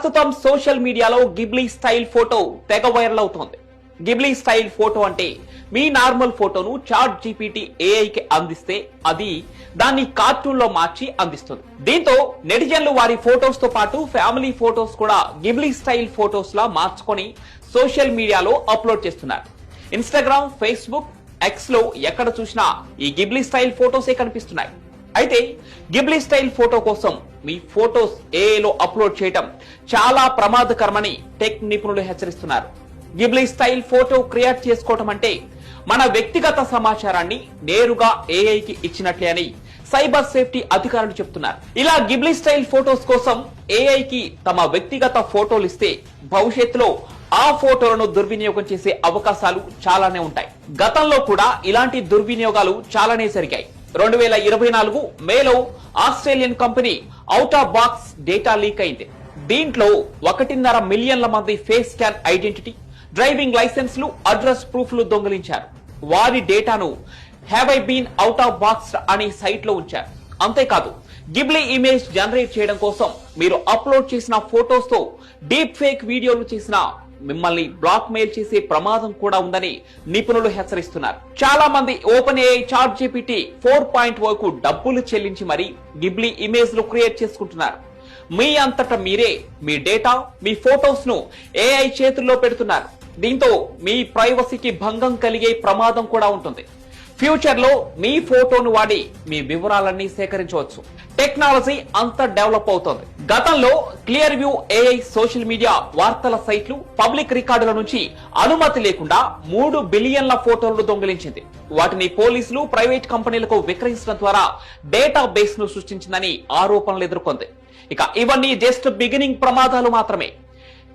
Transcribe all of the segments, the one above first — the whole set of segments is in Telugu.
ప్రస్తుతం సోషల్ మీడియాలో గిబ్లీ స్టైల్ ఫోటో తెగ వైరల్ అవుతోంది. గిబ్లీ స్టైల్ ఫోటో అంటే మీ నార్మల్ ఫోటోను చాట్ జీపీటీ ఏఐకి అందిస్తే అది దాన్ని కార్టూన్ లో మార్చి అందిస్తుంది. దీంతో నెటిజన్లు వారి ఫోటోస్ తో పాటు ఫ్యామిలీ ఫోటోస్ కూడా గిబ్లీ స్టైల్ ఫోటోస్ లా మార్చుకొని సోషల్ మీడియాలో అప్లోడ్ చేస్తున్నారు. ఇన్స్టాగ్రామ్, ఫేస్బుక్, ఎక్స్ లో ఎక్కడ చూసినా ఈ గిబ్లీ స్టైల్ ఫోటోసే కనిపిస్తున్నాయి. అయితే గిబ్లీ స్టైల్ ఫోటో కోసం మీ ఫోటోస్ ఏఐలో అప్లోడ్ చేయడం చాలా ప్రమాదకరమని టెక్ నిపుణులు హెచ్చరిస్తున్నారు. గిబ్లీ స్టైల్ ఫోటో క్రియేట్ చేసుకోవటం అంటే మన వ్యక్తిగత సమాచారాన్ని నేరుగా ఏఐకి ఇచ్చినట్లే అని సైబర్ సేఫ్టీ అధికారులు చెప్తున్నారు. ఇలా గిబ్లీ స్టైల్ ఫోటోస్ కోసం ఏఐకి తమ వ్యక్తిగత ఫోటోలు ఇస్తే భవిష్యత్తులో ఆ ఫోటోలను దుర్వినియోగం చేసే అవకాశాలు చాలానే ఉంటాయి. గతంలో కూడా ఇలాంటి దుర్వినియోగాలు చాలానే జరిగాయి. 2024 మేలో Australian company out of box data leak అయింది. దీంట్లో 1.5 మిలియన్ల మంది ఫేస్ స్కాన్ ఐడెంటిటీ, డ్రైవింగ్ లైసెన్స్లు, అడ్రస్ ప్రూఫ్లు దొంగిలించారు. వారి డేటాను have I been out of box అనే సైట్ లో ఉంచారు. అంతేకాదు గిబ్లీ ఇమేజ్ జనరేట్ చేయడం కోసం మీరు అప్లోడ్ చేసిన ఫోటోస్ తో డీప్ ఫేక్ వీడియోలు చేసిన మిమ్మల్ని బ్లాక్ మెయిల్ చేసే ప్రమాదం కూడా ఉందని నిపుణులు హెచ్చరిస్తున్నారు. చాలా మంది ఓపెన్ ఏఐ, చాట్ జీపీటీ 4.0 కు డబ్బులు చెల్లించి మరీ గిబ్లీ ఇమేజ్ లు క్రియేట్ చేసుకుంటున్నారు. మీ అంతటా మీరే మీ డేటా, మీ ఫోటోస్ ను ఏఐ చేతుల్లో పెడుతున్నారు. దీంతో మీ ప్రైవసీకి భంగం కలిగే ప్రమాదం కూడా ఉంటుంది. ఫ్యూచర్ లో మీ ఫోటోను వాడి మీ వివరాలన్నీ సేకరించవచ్చు. టెక్నాలజీ అంత డెవలప్ అవుతోంది. గతంలో clear view AI social media వార్తల సైట్లు, పబ్లిక్ రికార్డుల నుంచి అనుమతి లేకుండా 3 బిలియన్ల ఫోటోలను దొంగిలించింది. వాటిని పోలీసులు, ప్రైవేట్ కంపెనీలకు విక్రయించడం ద్వారా డేటా బేస్ ను సృష్టించిందని ఆరోపణలు ఎదుర్కొంది. ఇక ఇవన్నీ జస్ట్ బిగినింగ్ ప్రమాదాలు మాత్రమే.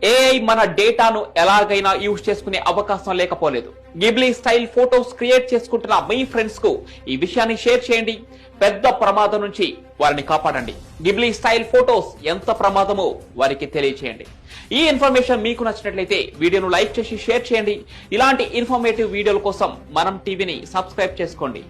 ఏఐ మన డేటాను ఎలాగైనా యూజ్ చేసుకునే అవకాశం లేకపోలేదు. గిబ్లీ స్టైల్ ఫోటోస్ క్రియేట్ చేసుకుంటున్న మీ ఫ్రెండ్స్ కు ఈ విషయాన్ని షేర్ చేయండి. పెద్ద ప్రమాదం నుంచి వారిని కాపాడండి. గిబ్లీ స్టైల్ ఫోటోస్ ఎంత ప్రమాదమో వారికి తెలియచేయండి. ఈ ఇన్ఫర్మేషన్ మీకు నచ్చినట్లయితే వీడియోను లైక్ చేసి షేర్ చేయండి. ఇలాంటి ఇన్ఫర్మేటివ్ వీడియోల కోసం మనం టీవీని సబ్స్క్రైబ్ చేసుకోండి.